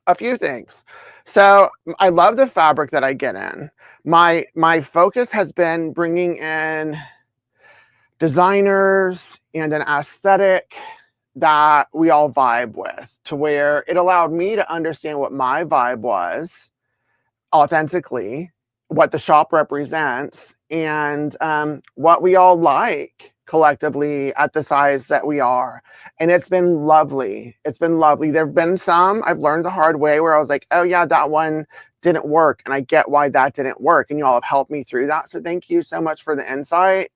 A few things. So I love the fabric that I get in. My focus has been bringing in designers and an aesthetic that we all vibe with, to where it allowed me to understand what my vibe was authentically, what the shop represents, and what we all like collectively at the size that we are. And it's been lovely. It's been lovely. There have been some I've learned the hard way where I was like, oh yeah, that one didn't work. And I get why that didn't work. And you all have helped me through that. So thank you so much for the insight.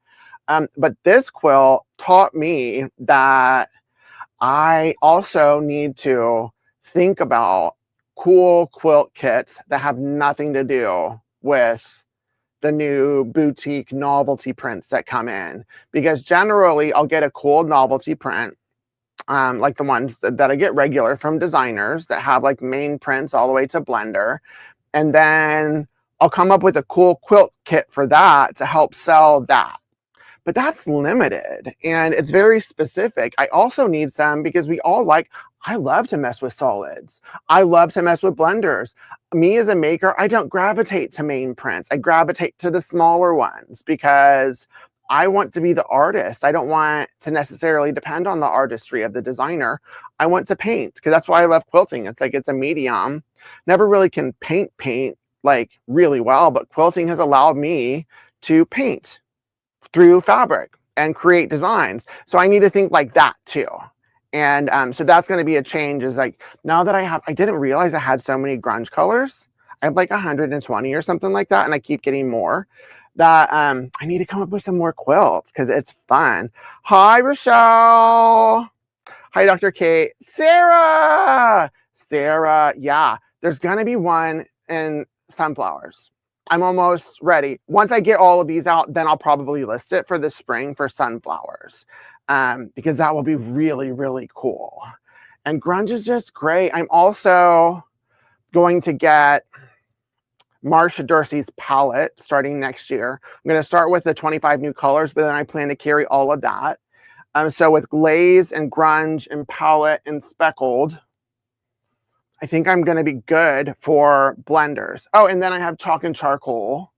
But this quilt taught me that I also need to think about cool quilt kits that have nothing to do with the new boutique novelty prints that come in. Because generally I'll get a cool novelty print, like the ones that I get regular from designers that have like main prints all the way to blender. And then I'll come up with a cool quilt kit for that to help sell that. But that's limited and it's very specific. I also need some because we all I love to mess with solids. I love to mess with blenders. Me as a maker, I don't gravitate to main prints. I gravitate to the smaller ones because I want to be the artist. I don't want to necessarily depend on the artistry of the designer. I want to paint because that's why I love quilting. It's like, it's a medium. Never really can paint like really well, but quilting has allowed me to paint through fabric and create designs. So I need to think like that too. And so that's going to be a change, is like, now that I didn't realize I had so many grunge colors. I have like 120 or something like that. And I keep getting more, that I need to come up with some more quilts because it's fun. Hi, Rochelle. Hi, Dr. Kate. Sarah. Yeah, there's going to be one in sunflowers. I'm almost ready. Once I get all of these out, then I'll probably list it for the spring for sunflowers, because that will be really, really cool. And grunge is just great. I'm also going to get Marsha Dorsey's palette starting next year. I'm going to start with the 25 new colors, but then I plan to carry all of that. So with Glaze and Grunge and palette and Speckled, I think I'm going to be good for blenders. Oh, and then I have chalk and charcoal.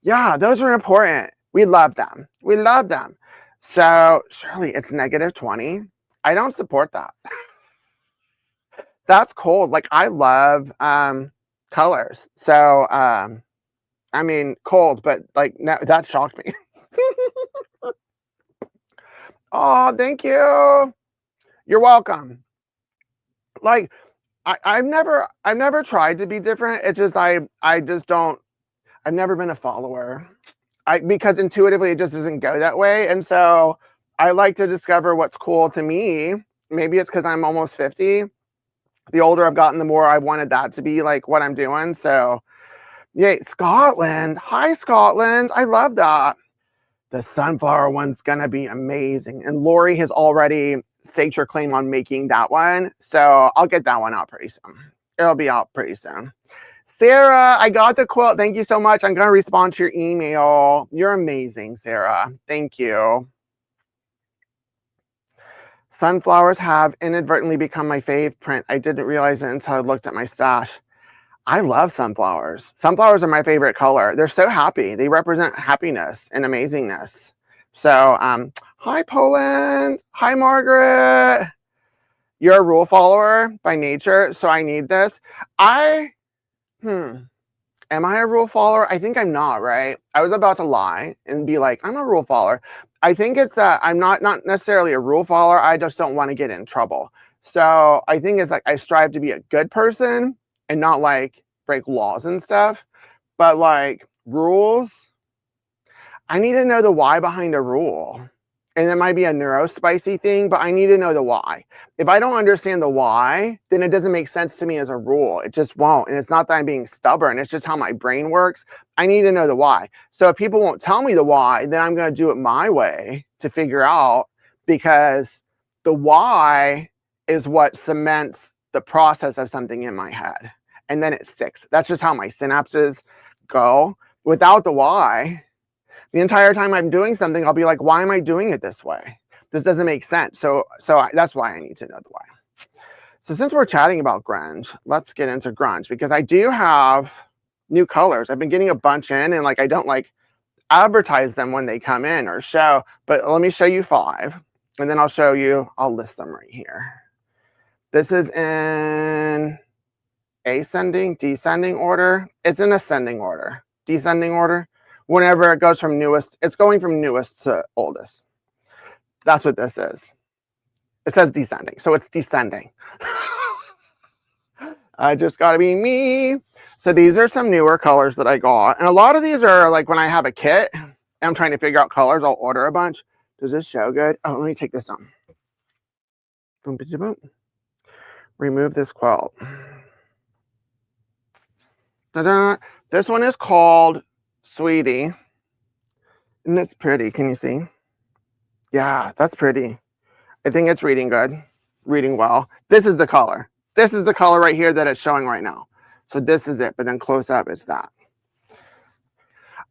Yeah, those are important. We love them. We love them. So, Shirley, it's -20. I don't support that. That's cold. Like, I love colors. So, I mean, cold, but like, no, that shocked me. Oh, thank you. You're welcome. Like, I've never tried to be different. It's just I just don't. I've never been a follower. Because intuitively it just doesn't go that way, and so I like to discover what's cool to me. Maybe it's because I'm almost 50. The older I've gotten, the more I wanted that to be like what I'm doing. So, yay, Scotland! Hi, Scotland! I love that. The sunflower one's gonna be amazing, and Lori has already staked her claim on making that one. So I'll get that one out pretty soon. It'll be out pretty soon. Sarah, I got the quilt. Thank you so much. I'm going to respond to your email. You're amazing, Sarah. Thank you. Sunflowers have inadvertently become my fave print. I didn't realize it until I looked at my stash. I love sunflowers. Sunflowers are my favorite color. They're so happy. They represent happiness and amazingness. So, hi, Poland. Hi, Margaret. You're a rule follower by nature, so I need this. Am I a rule follower? I think I'm not, right? I was about to lie and be like, I'm a rule follower. I think it's I'm not necessarily a rule follower. I just don't want to get in trouble. So I think it's like I strive to be a good person and not like break laws and stuff. But like rules, I need to know the why behind a rule. And it might be a neurospicy thing, but I need to know the why. If I don't understand the why, then it doesn't make sense to me as a rule. It just won't. And it's not that I'm being stubborn. It's just how my brain works. I need to know the why. So if people won't tell me the why, then I'm going to do it my way to figure out, because the why is what cements the process of something in my head. And then it sticks. That's just how my synapses go. Without the why, the entire time I'm doing something, I'll be like, why am I doing it this way? This doesn't make sense. So that's why I need to know the why. So since we're chatting about grunge, let's get into grunge, because I do have new colors. I've been getting a bunch in, and like I don't like advertise them when they come in or show, but let me show you 5, and then I'll list them right here. This is in ascending, descending order. It's in ascending order, descending order. Whenever it goes from newest, it's going from newest to oldest. That's what this is. It says descending, so it's descending. I just gotta be me. So these are some newer colors that I got. And a lot of these are like when I have a kit and I'm trying to figure out colors, I'll order a bunch. Does this show good? Oh, let me take this on. Boom, boom, boom. Remove this quilt. Ta-da. This one is called Sweetie. And it's pretty. Can you see? Yeah, that's pretty. I think it's reading good. Reading well. This is the color. This is the color right here that it's showing right now. So this is it, but then close up, it's that.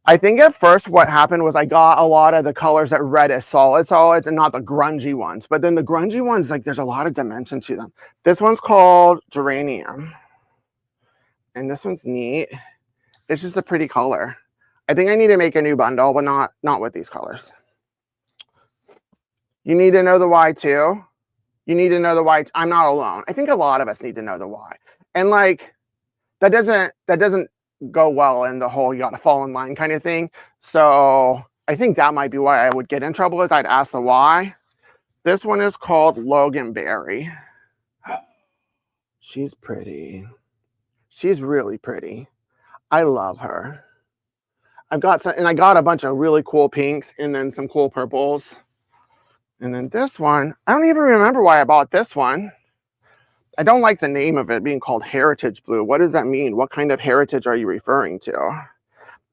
I think at first what happened was I got a lot of the colors that read as solids and not the grungy ones. But then the grungy ones, like there's a lot of dimension to them. This one's called Geranium. And this one's neat. It's just a pretty color. I think I need to make a new bundle, but not with these colors. You need to know the why too. You need to know the why. I'm not alone. I think a lot of us need to know the why. And like, that doesn't go well in the whole you got to fall in line kind of thing. So I think that might be why I would get in trouble, is I'd ask the why. This one is called Loganberry. She's pretty. She's really pretty. I love her. I got a bunch of really cool pinks and then some cool purples. And then this one, I don't even remember why I bought this one. I don't like the name of it being called Heritage Blue. What does that mean? What kind of heritage are you referring to?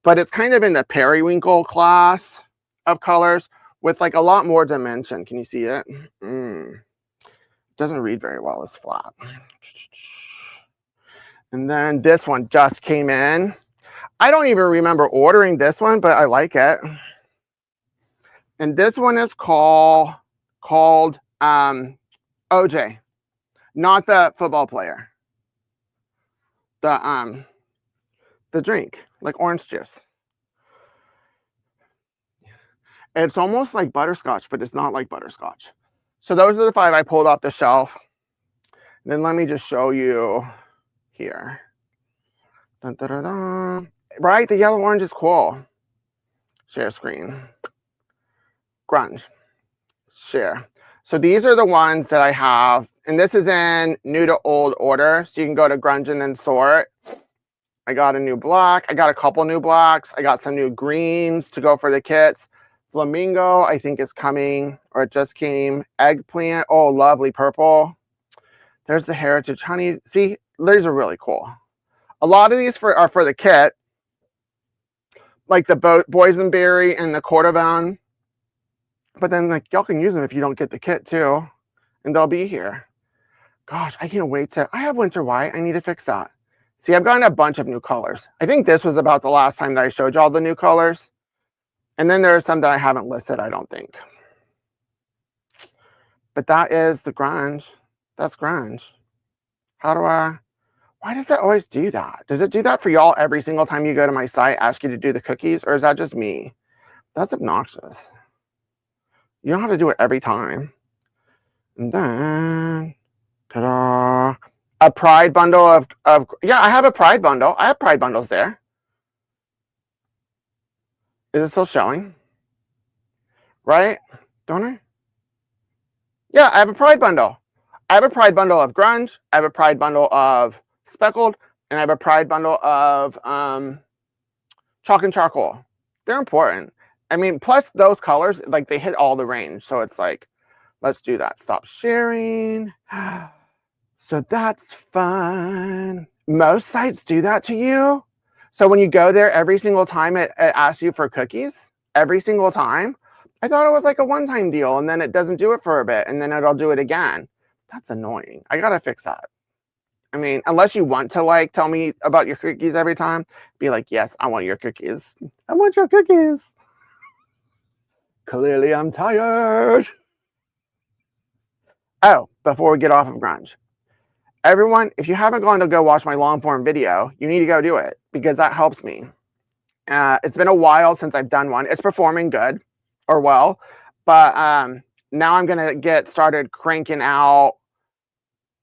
But it's kind of in the periwinkle class of colors with like a lot more dimension. Can you see it? Doesn't read very well, it's flat. And then this one just came in. I don't even remember ordering this one, but I like it. And this one is called OJ, not the football player. The drink, like orange juice. It's almost like butterscotch, but it's not like butterscotch. So those are the 5 I pulled off the shelf. Then let me just show you here. Dun, dun, dun, dun. Right, the yellow orange is cool. Share screen. Grunge. Share. So these are the ones that I have, and this is in new to old order. So you can go to grunge and then sort. I got a new black. I got a couple new blacks. I got some new greens to go for the kits. Flamingo, I think, is coming, or it just came. Eggplant. Oh, lovely purple. There's the Heritage Honey. See, these are really cool. A lot of these are for the kit, like the boysenberry and the cordovan. But then, like, y'all can use them if you don't get the kit too, and they'll be here. Gosh, I can't wait to. I have winter white. I need to fix that. See, I've gotten a bunch of new colors. I think this was about the last time that I showed y'all the new colors. And then there are some that I haven't listed, I don't think. But that is the grunge. That's grunge. How do I? Why does it always do that? Does it do that for y'all every single time you go to my site, ask you to do the cookies? Or is that just me? That's obnoxious. You don't have to do it every time. And then, ta-da, a pride bundle of yeah, I have a pride bundle. I have pride bundles there. Is it still showing? Right? Don't I? Yeah, I have a pride bundle. I have a pride bundle of grunge. I have a pride bundle of speckled, and I have a pride bundle of chalk and charcoal. They're important. I mean, plus those colors, like they hit all the range. So it's like, let's do that. Stop sharing. So that's fun. Most sites do that to you. So when you go there, every single time it asks you for cookies, every single time. I thought it was like a one-time deal, and then it doesn't do it for a bit, and then it'll do it again. That's annoying. I gotta fix that. I mean, unless you want to like tell me about your cookies every time, be like, yes, I want your cookies. I want your cookies. Clearly, I'm tired. Oh, before we get off of grunge, Everyone, if you haven't gone to go watch my long form video, you need to go do it because that helps me. It's been a while since I've done one. It's performing good or well, but now I'm going to get started cranking out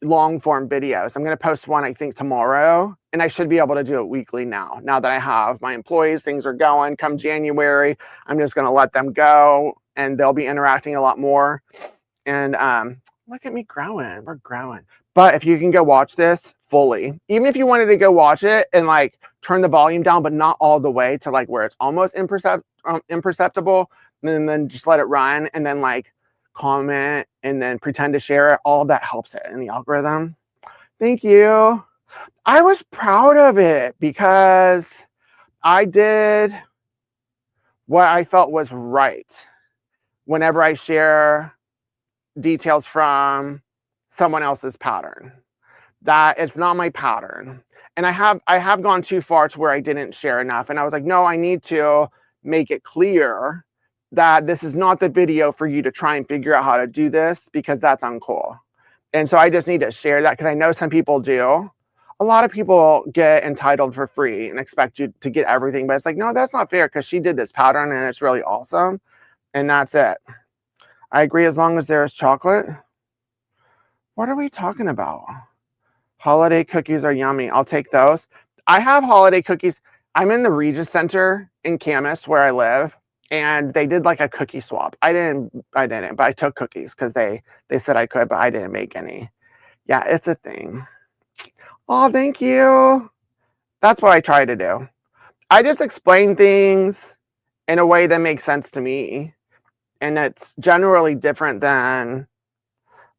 long form videos. I'm going to post one, I think, tomorrow, and I should be able to do it weekly now that I have my employees. Things are going. Come January, I'm just going to let them go and they'll be interacting a lot more. And look at me growing. We're growing. But if you can go watch this fully, even if you wanted to go watch it and like turn the volume down, but not all the way to like where it's almost imperceptible, and then just let it run and then like comment and then pretend to share it, all that helps it in the algorithm. Thank you. I was proud of it because I did what I felt was right whenever I share details from someone else's pattern. That it's not my pattern. And I have gone too far to where I didn't share enough. And I was like, no, I need to make it clear that this is not the video for you to try and figure out how to do this, because that's uncool. And so I just need to share that because I know some people do. A lot of people get entitled for free and expect you to get everything, but it's like, no, that's not fair because she did this pattern and it's really awesome. And that's it. I agree, as long as there's chocolate. What are we talking about? Holiday cookies are yummy. I'll take those. I have holiday cookies. I'm in the Regis Center in Camas where I live, and they did like a cookie swap. I didn't, but I took cookies because they said I could, but I didn't make any. Yeah, it's a thing. Oh, thank you. That's what I try to do. I just explain things in a way that makes sense to me. And it's generally different than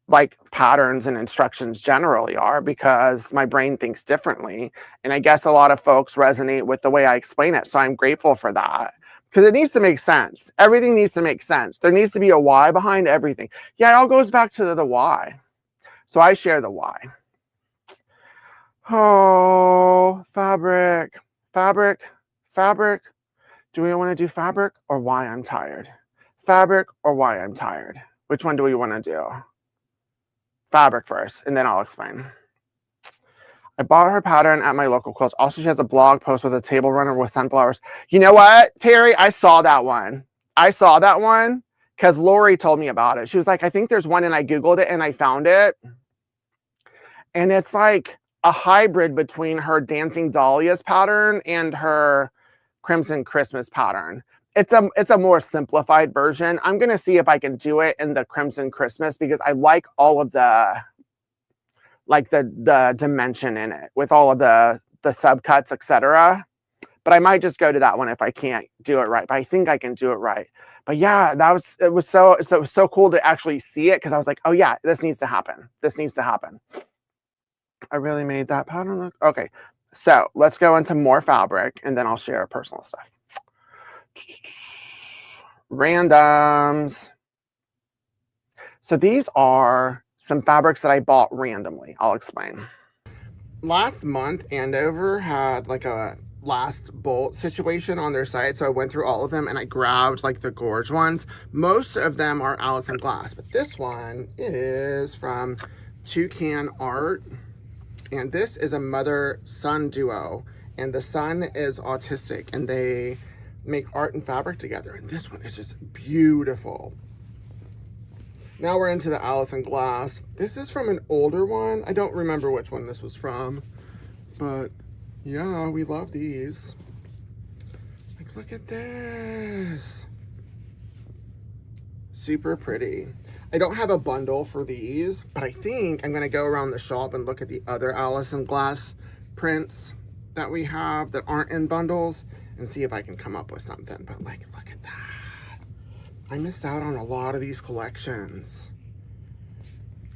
like patterns and instructions generally are, because my brain thinks differently. And I guess a lot of folks resonate with the way I explain it. So I'm grateful for that, because it needs to make sense. Everything needs to make sense. There needs to be a why behind everything. Yeah, it all goes back to the why. So I share the why. Oh, fabric. Do we want to do fabric or why I'm tired? Fabric or why I'm tired? Which one do we want to do? Fabric first, and then I'll explain. I bought her pattern at my local quilt. Also, she has a blog post with a table runner with sunflowers. You know what, Terry? I saw that one. Because Lori told me about it. She was like, I think there's one, and I Googled it and I found it. And it's like a hybrid between her Dancing Dahlias pattern and her Crimson Christmas pattern. It's a more simplified version. I'm going to see if I can do it in the Crimson Christmas because I like all of the dimension in it with all of the subcuts, etc. But I might just go to that one if I can't do it right. But I think I can do it right. But yeah, it was so cool to actually see it, because I was like, oh yeah, this needs to happen. This needs to happen. I really made that pattern look okay. So let's go into more fabric and then I'll share personal stuff. Randoms. So these are some fabrics that I bought randomly. I'll explain. Last month, Andover had like a last bolt situation on their site, so I went through all of them and I grabbed like the gorge ones. Most of them are Allison Glass, but this one is from Toucan Art, and this is a mother-son duo, and the son is autistic and they make art and fabric together, and this one is just beautiful. Now we're into the Allison Glass. This is from an older one. I don't remember which one this was from, but yeah, we love these. Like, look at this. Super pretty. I don't have a bundle for these, but I think I'm gonna go around the shop and look at the other Allison Glass prints that we have that aren't in bundles and see if I can come up with something. But like, look at that. I missed out on a lot of these collections.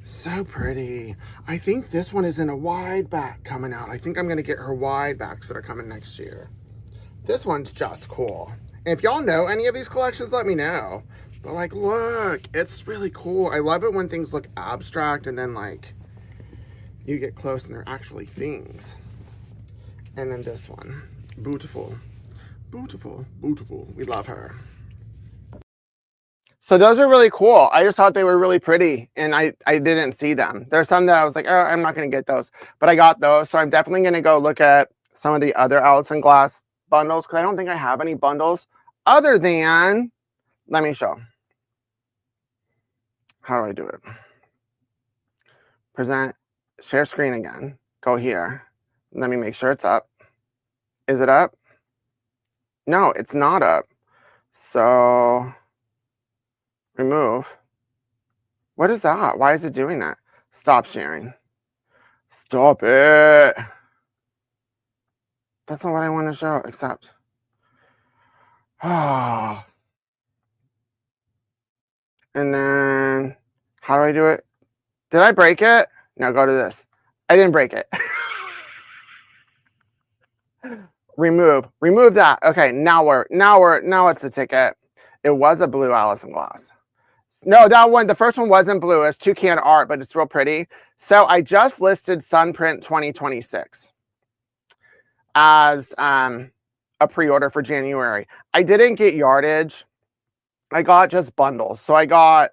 So pretty. I think this one is in a wide back coming out. I think I'm gonna get her wide backs that are coming next year. This one's just cool. And if y'all know any of these collections, let me know. But like, look, it's really cool. I love it when things look abstract and then like you get close and they're actually things. And then this one, beautiful, beautiful, beautiful. We love her. So those are really cool. I just thought they were really pretty, and I didn't see them. There's some that I was like, oh, I'm not going to get those, but I got those. So I'm definitely going to go look at some of the other Allison Glass bundles, because I don't think I have any bundles other than, let me show. How do I do it? Present, share screen again, go here. Let me make sure it's up. Is it up? No, it's not up. So remove. What is that? Why is it doing that? Stop sharing. Stop it. That's not what I want to show, except. And then, how do I do it? Did I break it? No, go to this. I didn't break it. Remove that. Okay, now it's the ticket. It was a blue Allison Glass. No, that one, the first one wasn't blue. It's toucan art, but it's real pretty. So I just listed Sunprint 2026 as a pre-order for January. I didn't get yardage. I got just bundles. So I got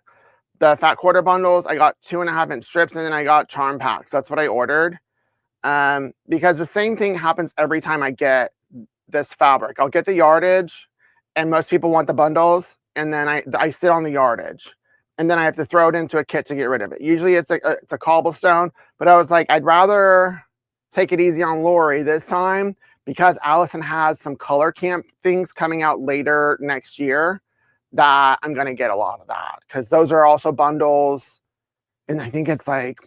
the fat quarter bundles. I got 2.5-inch strips, and then I got charm packs. That's what I ordered. Because the same thing happens every time I get this fabric. I'll get the yardage, and most people want the bundles, and then I sit on the yardage, and then I have to throw it into a kit to get rid of it. Usually it's a cobblestone, but I was like, I'd rather take it easy on Lori this time, because Allison has some color camp things coming out later next year that I'm going to get a lot of that, because those are also bundles, and I think it's like,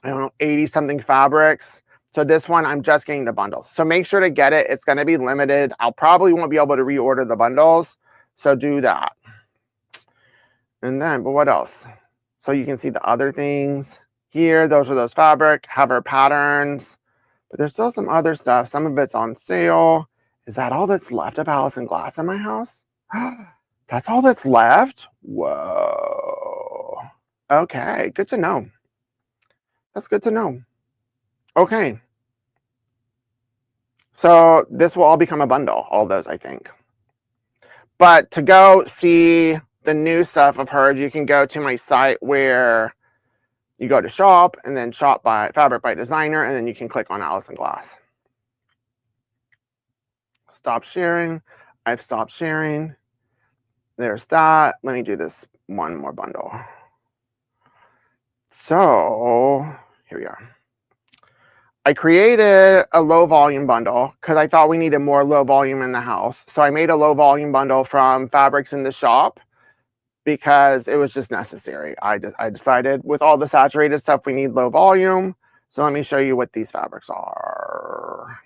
I don't know, 80 something fabrics. So this one, I'm just getting the bundles. So make sure to get it. It's going to be limited. I'll probably won't be able to reorder the bundles. So do that. And then, but what else? So you can see the other things here. Those are those fabric, hover patterns. But there's still some other stuff. Some of it's on sale. Is that all that's left of Allison Glass in my house? That's all that's left? Whoa. Okay, good to know. That's good to know. Okay. So this will all become a bundle, all those, I think. But to go see the new stuff of hers, you can go to my site where you go to shop, and then shop by fabric by designer, and then you can click on Allison Glass. Stop sharing. I've stopped sharing. There's that. Let me do this one more bundle. So here we are. I created a low volume bundle because I thought we needed more low volume in the house. So I made a low volume bundle from fabrics in the shop because it was just necessary. I decided with all the saturated stuff, we need low volume. So let me show you what these fabrics are.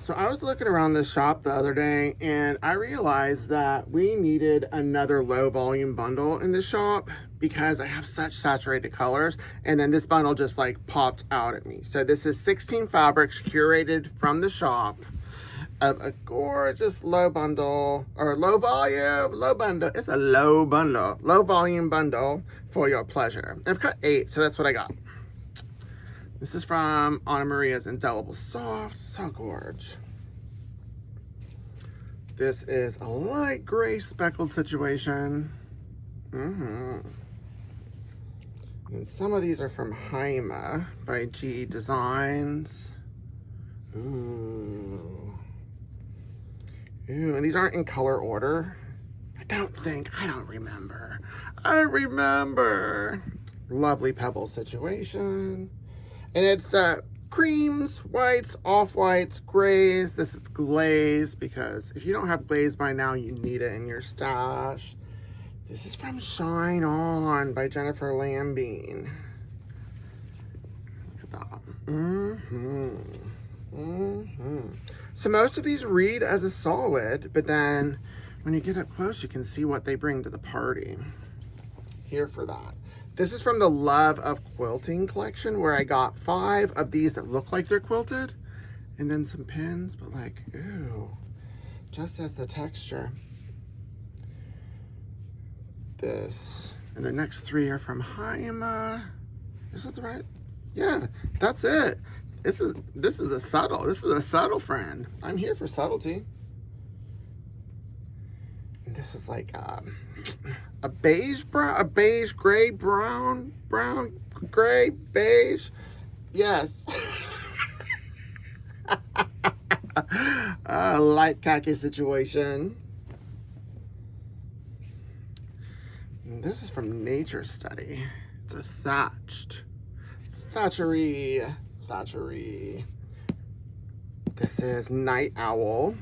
So I was looking around this shop the other day, and I realized that we needed another low volume bundle in the shop because I have such saturated colors, and then this bundle just like popped out at me. So this is 16 fabrics curated from the shop of a gorgeous low bundle, or low volume, low bundle. It's a low bundle, low volume bundle for your pleasure. I've cut 8, so that's what I got. This is from Anna Maria's Indelible Soft. So gorge. This is a light gray speckled situation. And some of these are from Jaime by GE Designs. Ooh, and these aren't in color order. I don't remember. Lovely pebble situation. And it's creams, whites, off-whites, grays. This is glaze, because if you don't have glaze by now, you need it in your stash. This is from Shine On by Jennifer Lambine. Look at that. So most of these read as a solid, but then when you get up close, you can see what they bring to the party. Here for that. This is from the Love of Quilting collection, where I got 5 of these that look like they're quilted, and then some pins, but like, ooh, just as the texture. This, and the next 3 are from Jaime. Is that the right? Yeah, that's it. This is a subtle friend. I'm here for subtlety. And This is like a beige brown, a beige gray brown, gray beige. Yes. A light khaki situation. And this is from Nature Study. It's a thatchery. This is Night Owl.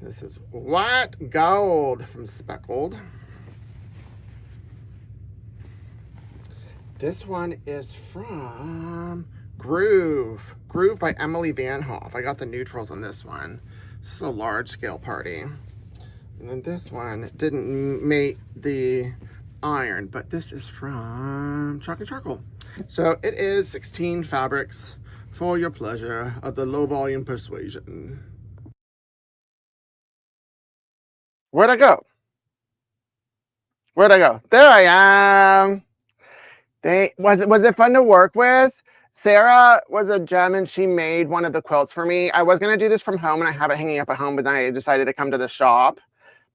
This is White Gold from Speckled. This one is from Groove by Emily Van Hoff. I got the neutrals on this one. This is a large scale party. And then this one didn't make the iron, but this is from Chalk and Charcoal. So it is 16 fabrics for your pleasure of the low volume persuasion. Where'd I go? There I am. Was it fun to work with? Sarah was a gem and she made one of the quilts for me. I was going to do this from home and I have it hanging up at home, but then I decided to come to the shop.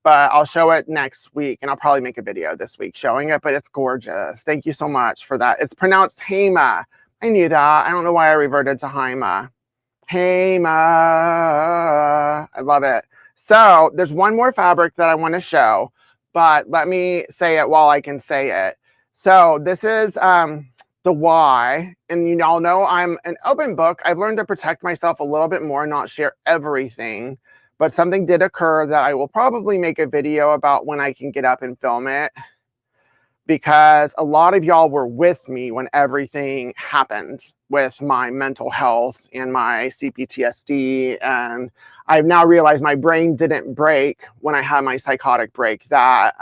But I'll show it next week and I'll probably make a video this week showing it, but it's gorgeous. Thank you so much for that. It's pronounced Hema. I knew that. I don't know why I reverted to Hema. Hema. I love it. So there's one more fabric that I want to show, but let me say it while I can say it. So this is the Y, and you all know I'm an open book. I've learned to protect myself a little bit more, not share everything, but something did occur that I will probably make a video about when I can get up and film it, because a lot of y'all were with me when everything happened with my mental health and my CPTSD. And I've now realized my brain didn't break when I had my psychotic break, that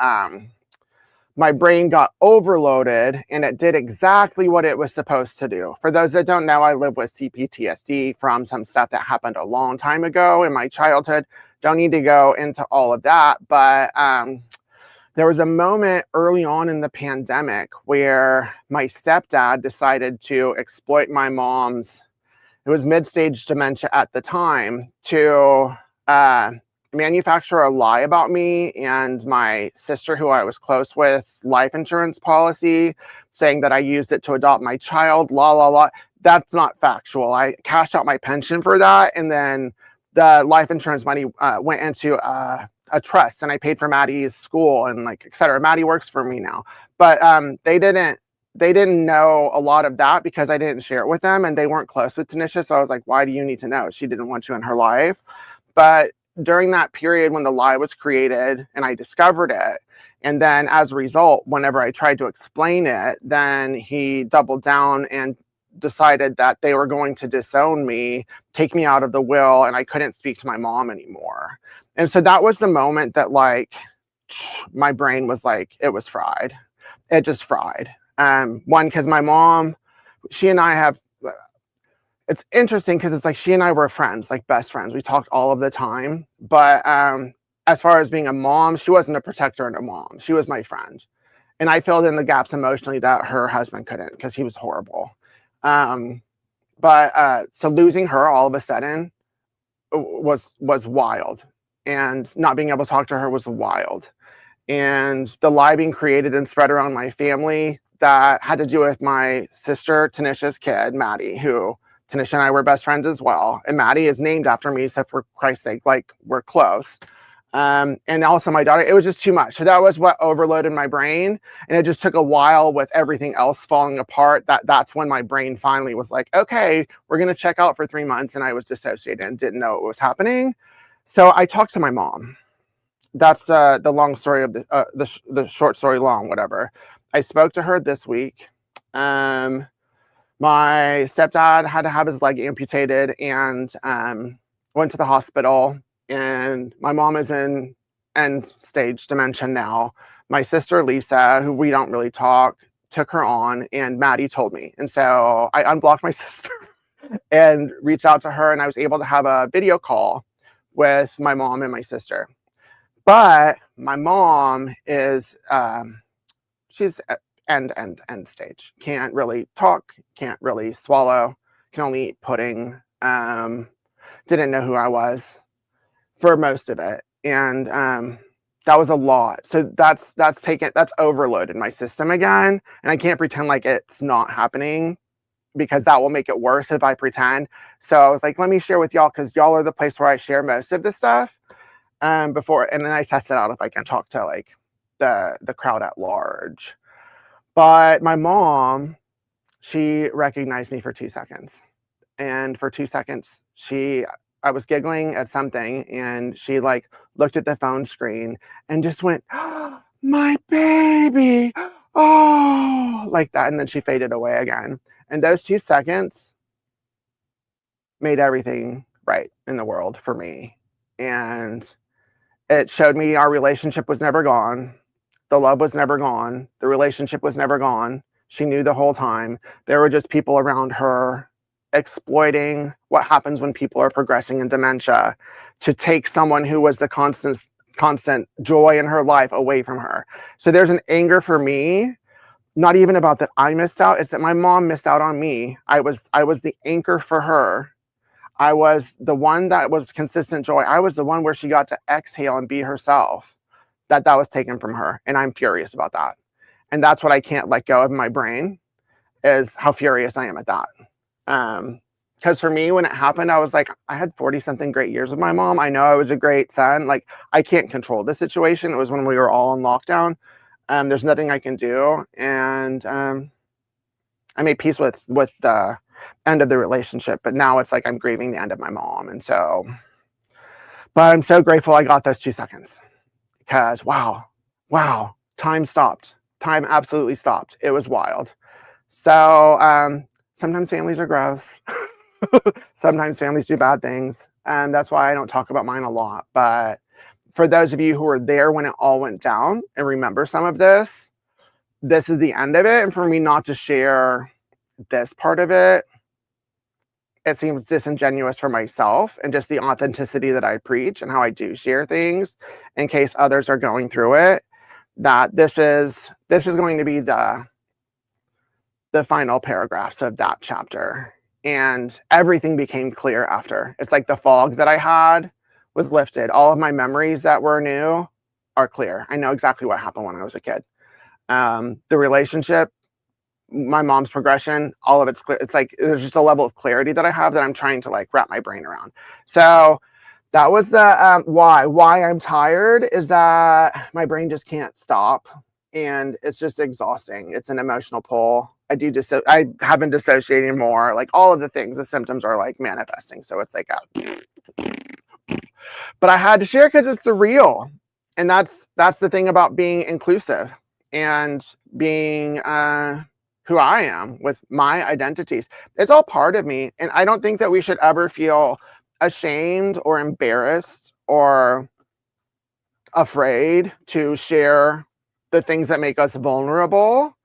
my brain got overloaded and it did exactly what it was supposed to do. For those that don't know, I live with CPTSD from some stuff that happened a long time ago in my childhood. Don't need to go into all of that, but there was a moment early on in the pandemic where my stepdad decided to exploit my mom's, it was mid-stage dementia at the time, to manufacture a lie about me and my sister, who I was close with, life insurance policy, saying that I used it to adopt my child, That's not factual. I cashed out my pension for that, and then the life insurance money went into a trust, and I paid for Maddie's school and like, et cetera. Maddie works for me now, but they didn't know a lot of that because I didn't share it with them, and they weren't close with Tanisha. So I was like, why do you need to know? She didn't want you in her life. But during that period when the lie was created and I discovered it, and then as a result, whenever I tried to explain it, then he doubled down and decided that they were going to disown me, take me out of the will, and I couldn't speak to my mom anymore. And so that was the moment that, like, my brain was like, it was fried. It just fried. One, because my mom, she and I have, it's interesting because it's like she and I were friends, like best friends. We talked all of the time. But as far as being a mom, she wasn't a protector and a mom. She was my friend. And I filled in the gaps emotionally that her husband couldn't, because he was horrible. So losing her all of a sudden was wild. And not being able to talk to her was wild. And the lie being created and spread around my family that had to do with my sister, Tanisha's kid, Maddie, who Tanisha and I were best friends as well. And Maddie is named after me, so for Christ's sake, like, we're close. And also my daughter, it was just too much. So that was what overloaded my brain. And it just took a while with everything else falling apart. That's when my brain finally was like, okay, we're going to check out for 3 months. And I was dissociated and didn't know what was happening. So I talked to my mom. That's the long story of the short story long, whatever. I spoke to her this week. My stepdad had to have his leg amputated and went to the hospital. And my mom is in end stage dementia now. My sister, Lisa, who we don't really talk, took her on, and Maddie told me. And so I unblocked my sister and reached out to her, and I was able to have a video call with my mom and my sister. But my mom is, she's end stage. Can't really talk, can't really swallow, can only eat pudding. didn't know who I was for most of it. And that was a lot. So that's overloaded my system again. And I can't pretend like it's not happening, because that will make it worse if I pretend. So I was like, let me share with y'all, because y'all are the place where I share most of this stuff before. And then I tested out if I can talk to like the crowd at large. But my mom, she recognized me for 2 seconds. And for 2 seconds, I was giggling at something, and she like looked at the phone screen and just went, oh, my baby, oh, like that. And then she faded away again. And those 2 seconds made everything right in the world for me. And it showed me our relationship was never gone. The love was never gone. The relationship was never gone. She knew the whole time. There were just people around her exploiting what happens when people are progressing in dementia to take someone who was the constant joy in her life away from her. So there's an anger for me, not even about that I missed out. It's that my mom missed out on me. I was the anchor for her. I was the one that was consistent joy. I was the one where she got to exhale and be herself. That was taken from her. And I'm furious about that. And that's what I can't let go of in my brain, is how furious I am at that. Because for me, when it happened, I was like, I had 40 something great years with my mom. I know I was a great son. Like, I can't control the situation. It was when we were all in lockdown. There's nothing I can do. And I made peace with the end of the relationship, but now it's like I'm grieving the end of my mom. And so, but I'm so grateful I got those 2 seconds, because wow, time stopped. Time absolutely stopped. It was wild. So sometimes families are gross. Sometimes families do bad things. And that's why I don't talk about mine a lot. But for those of you who were there when it all went down and remember some of this, this is the end of it. And for me not to share this part of it, it seems disingenuous for myself and just the authenticity that I preach and how I do share things in case others are going through it, that this is going to be the final paragraphs of that chapter. And everything became clear after. It's like the fog that I had was lifted. All of my memories that were new are clear. I know exactly what happened when I was a kid. The relationship, my mom's progression, all of it's clear. It's like there's just a level of clarity that I have that I'm trying to like wrap my brain around. So that was the why I'm tired, is that my brain just can't stop, and it's just exhausting. It's an emotional pull. I have been dissociating more, like all of the things, the symptoms are like manifesting. So it's like but I had to share because it's the real. And that's the thing about being inclusive and being who I am with my identities. It's all part of me. And I don't think that we should ever feel ashamed or embarrassed or afraid to share the things that make us vulnerable,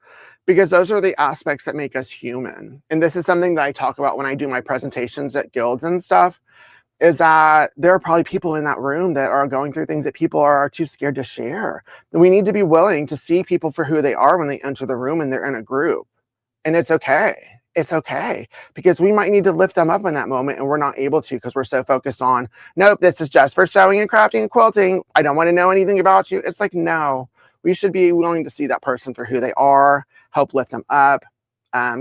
because those are the aspects that make us human. And this is something that I talk about when I do my presentations at guilds and stuff, is that there are probably people in that room that are going through things that people are too scared to share. And we need to be willing to see people for who they are when they enter the room and they're in a group. And it's okay. It's okay, because we might need to lift them up in that moment and we're not able to, because we're so focused on, nope, this is just for sewing and crafting and quilting. I don't want to know anything about you. It's like, no, we should be willing to see that person for who they are, help lift them up,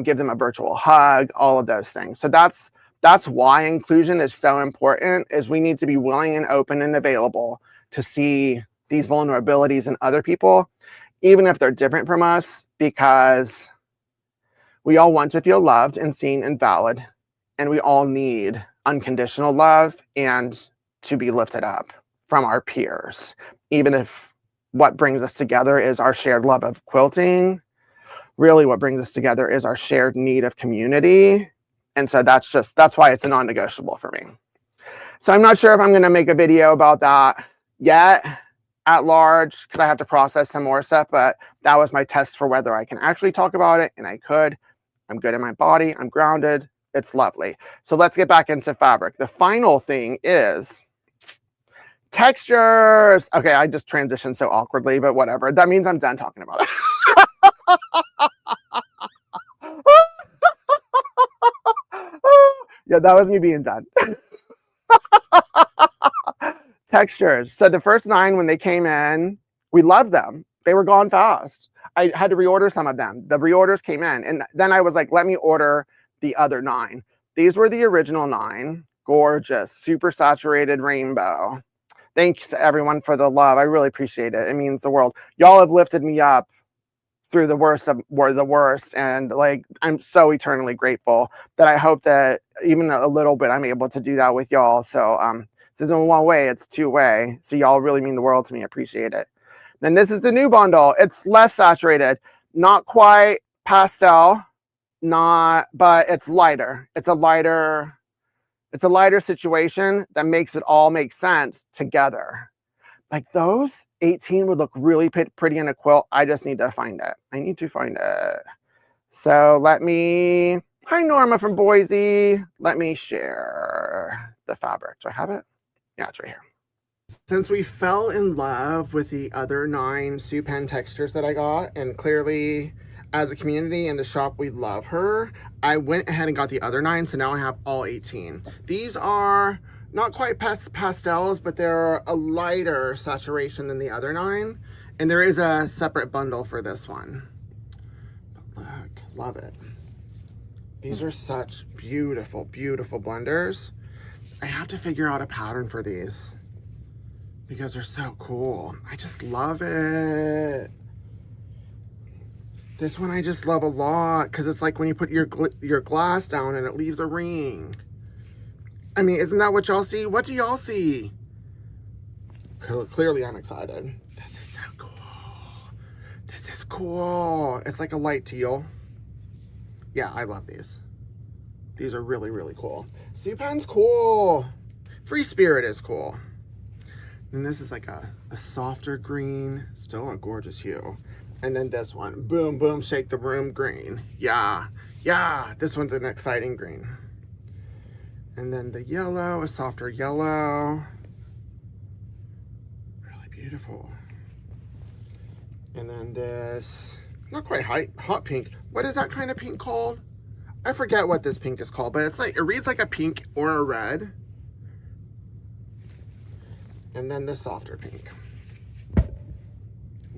give them a virtual hug, all of those things. So that's why inclusion is so important, is we need to be willing and open and available to see these vulnerabilities in other people, even if they're different from us, because we all want to feel loved and seen and valid, and we all need unconditional love and to be lifted up from our peers, even if what brings us together is our shared love of quilting. Really what brings us together is our shared need of community. And so that's why it's a non-negotiable for me. So I'm not sure if I'm going to make a video about that yet at large, because I have to process some more stuff, but that was my test for whether I can actually talk about it, and I could. I'm good in my body. I'm grounded. It's lovely. So let's get back into fabric. The final thing is textures. Okay, I just transitioned so awkwardly, but whatever. That means I'm done talking about it. Yeah, that was me being done. textures. So the first 9, when they came in, we loved them. They were gone fast. I had to reorder some of them. The reorders came in, and then I was like, let me order the other 9. These were the original 9. Gorgeous, super saturated rainbow. Thanks everyone for the love. I really appreciate it. It means the world. Y'all have lifted me up through the worst of the worst, and like I'm so eternally grateful that I hope that even a little bit I'm able to do that with y'all. So this isn't one way, it's 2-way. So y'all really mean the world to me. I appreciate it. Then this is the new bundle. It's less saturated, not quite pastel, but it's lighter. It's a lighter situation that makes it all make sense together. Like those 18 would look really pretty in a quilt. I just need to find it. I need to find it. So hi Norma from Boise. Let me share the fabric. Do I have it? Yeah, it's right here. Since we fell in love with the other 9 Sue Penn textures that I got, and clearly as a community in the shop we love her, I went ahead and got the other 9, so now I have all 18. These are not quite pastels, but they're a lighter saturation than the other 9, and there is a separate bundle for this one. But look, love it. These are such beautiful, beautiful blenders. I have to figure out a pattern for these because they're so cool. I just love it. This one I just love a lot because it's like when you put your glass down and it leaves a ring. I mean, isn't that what y'all see? What do y'all see? Clearly I'm excited. This is so cool. This is cool. It's like a light teal. Yeah, I love these. These are really, really cool. Sue Penn's cool. Free Spirit is cool. And this is like a softer green, still a gorgeous hue. And then this one, boom, boom, shake the room green. Yeah, yeah, this one's an exciting green. And then the yellow, a softer yellow. Really beautiful. And then this, not quite hot pink. What is that kind of pink called? I forget what this pink is called, but it's like, it reads like a pink or a red. And then the softer pink.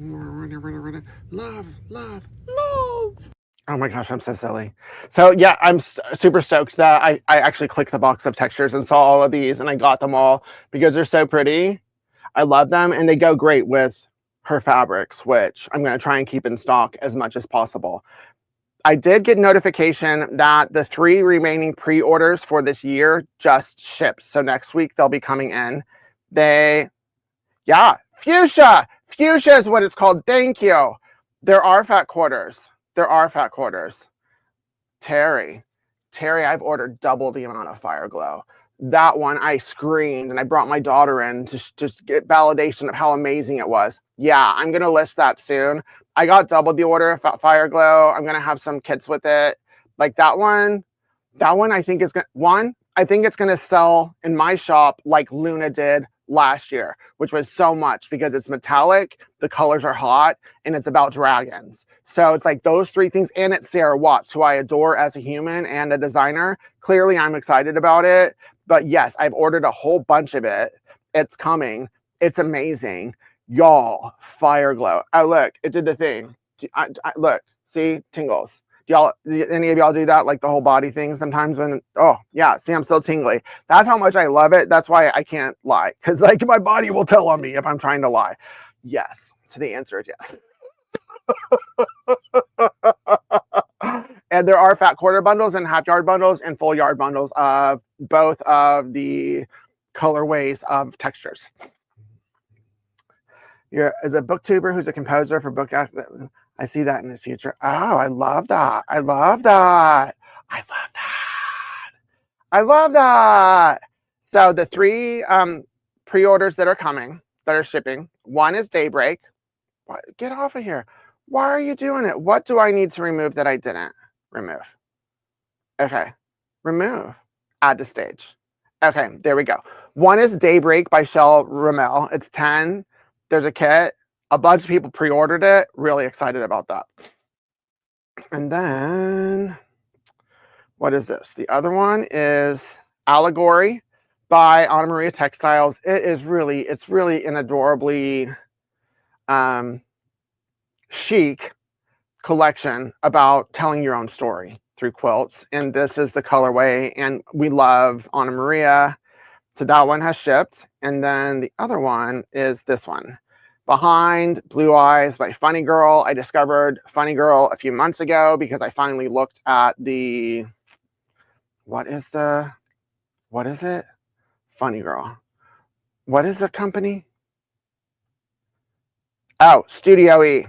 Love, love, love. Oh my gosh, I'm so silly. So yeah, I'm super stoked that I actually clicked the box of textures and saw all of these, and I got them all because they're so pretty. I love them, and they go great with her fabrics, which I'm going to try and keep in stock as much as possible. I did get notification that the 3 remaining pre-orders for this year just shipped. So next week they'll be coming in. Yeah, fuchsia. Fuchsia is what it's called. Thank you. There are fat quarters. There are fat quarters. Terry, I've ordered double the amount of fireglow. That one I screamed, and I brought my daughter in to just get validation of how amazing it was. Yeah, I'm going to list that soon. I got double the order of fireglow. I'm going to have some kits with it. Like that one I think is I think it's going to sell in my shop like Luna did last year, which was so much because it's metallic, the colors are hot, and it's about dragons. So it's like those 3 things, and it's Sarah Watts, who I adore as a human and a designer. Clearly I'm excited about it, but yes, I've ordered a whole bunch of it. It's coming. It's amazing. Y'all, fireglow. Oh, look, it did the thing. Look, see, tingles. Any of y'all do that, like the whole body thing sometimes when, oh yeah, see, I'm still tingly. That's how much I love it. That's why I can't lie, because like my body will tell on me if I'm trying to lie. Yes, so the answer is yes. And there are fat quarter bundles and half yard bundles and full yard bundles of both of the colorways of textures. As a booktuber who's a composer for book, I see that in his future. Oh, I love that. I love that. I love that. I love that. So the 3 pre-orders that are coming, that are shipping, one is Daybreak. What? Get off of here. Why are you doing it? What do I need to remove that I didn't remove? Okay. Remove. Add to stage. Okay, there we go. One is Daybreak by Shel Rommel. It's 10. There's a kit. A bunch of people pre-ordered it. Really excited about that. And then, what is this? The other one is Allegory by Anna Maria Textiles. It's really an adorably chic collection about telling your own story through quilts. And this is the colorway, and we love Anna Maria. So that one has shipped. And then the other one is this one, Behind Blue Eyes by Funny Girl. I discovered Funny Girl a few months ago because I finally looked at the, what is it? Funny Girl. What is the company? Oh, Studio E.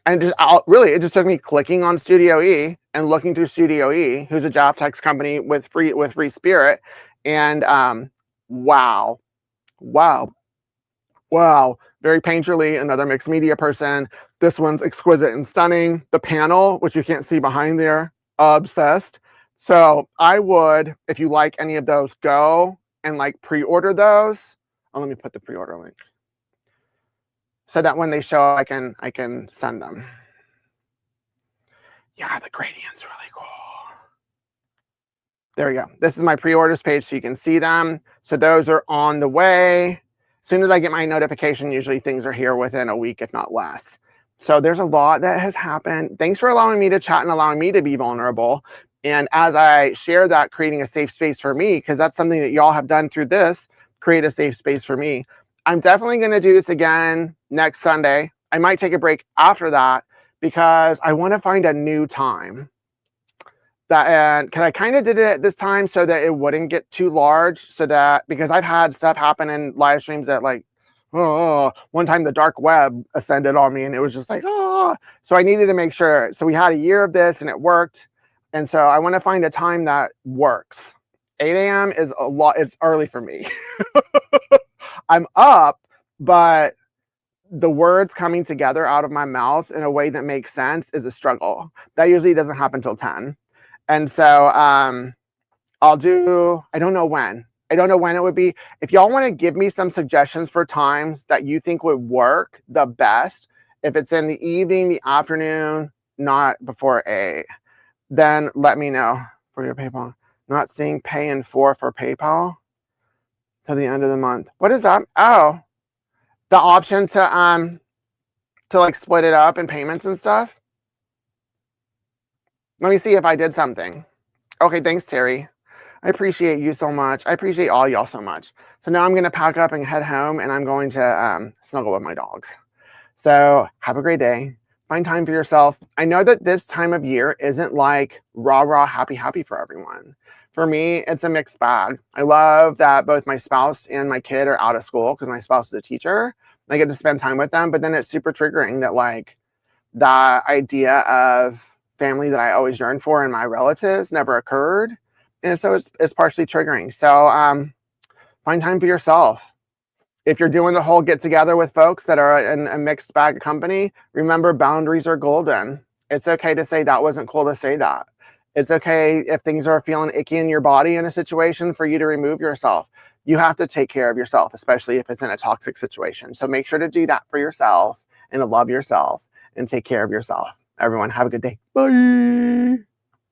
And it just took me clicking on Studio E and looking through Studio E, who's a Jaftex company with free spirit. And wow. Very painterly, another mixed media person. This one's exquisite and stunning. The panel, which you can't see behind there, obsessed. So I would, if you like any of those, go and like pre-order those. Oh, let me put the pre-order link so that when they show, I can send them. Yeah, the gradient's really cool. There we go. This is my pre-orders page so you can see them. So those are on the way. As soon as I get my notification, usually things are here within a week, if not less. So there's a lot that has happened. Thanks for allowing me to chat and allowing me to be vulnerable. And as I share that, creating a safe space for me, because that's something that y'all have done through this, create a safe space for me. I'm definitely going to do this again next Sunday. I might take a break after that because I want to find a new time. Because I kind of did it at this time so that it wouldn't get too large, so that, because I've had stuff happen in live streams that like, oh, one time the dark web ascended on me and it was just like, oh, so I needed to make sure. So we had a year of this and it worked. And so I want to find a time that works. 8 a.m. is a lot. It's early for me. I'm up, but the words coming together out of my mouth in a way that makes sense is a struggle. That usually doesn't happen till 10. And so I'll do, I don't know when it would be. If y'all want to give me some suggestions for times that you think would work the best, if it's in the evening, the afternoon, not before 8, then let me know for your PayPal. Not seeing pay in 4 for PayPal till the end of the month. What is that? Oh, the option to like split it up in payments and stuff. Let me see if I did something. Okay, thanks, Terry. I appreciate you so much. I appreciate all y'all so much. So now I'm going to pack up and head home, and I'm going to snuggle with my dogs. So have a great day. Find time for yourself. I know that this time of year isn't like rah, happy for everyone. For me, it's a mixed bag. I love that both my spouse and my kid are out of school because my spouse is a teacher. I get to spend time with them, but then it's super triggering that like the idea of family that I always yearned for and my relatives never occurred. And so it's partially triggering. So find time for yourself. If you're doing the whole get together with folks that are in a mixed bag company, remember boundaries are golden. It's okay to say that wasn't cool to say that. It's okay if things are feeling icky in your body in a situation for you to remove yourself. You have to take care of yourself, especially if it's in a toxic situation. So make sure to do that for yourself and to love yourself and take care of yourself. Everyone, have a good day. Bye.